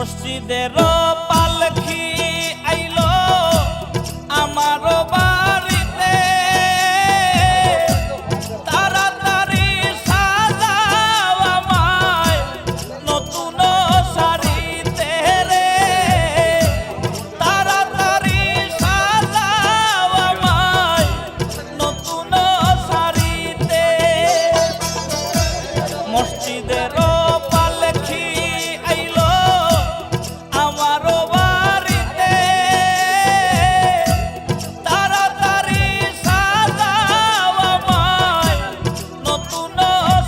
মসজিদের পালকি আইলো আমার বাড়িতে, তাড়াতাড়ি সাজাও আমায় নতুন শাড়িতে রে, তাড়াতাড়ি সাজাও আমায় নতুন শাড়িতে। মসজিদের পালকি আইলো আমার বাড়িতে, তাড়াতাড়ি সাজাও আমায় নতুন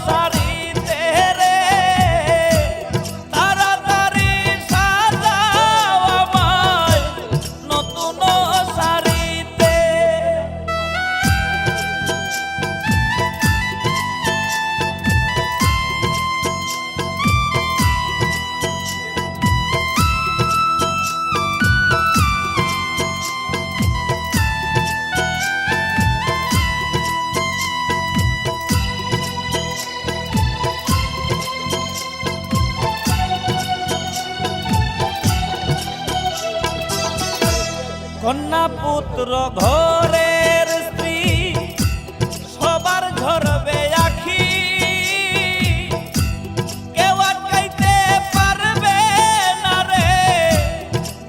শাড়িতে রে, তাড়াতাড়ি সাজাও আমায় নতুন শাড়িতে। কন্যা পুত্র ঘরের স্ত্রী সবার ঝরবে আখি, কেউ আটকাইতে পারবে না রে,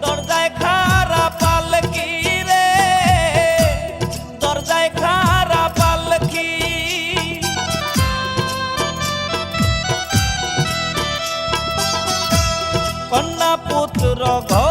দরজায় খাড়া পালকি রে, দরজায় খাড়া পালকি। কন্যা পুত্র ঘর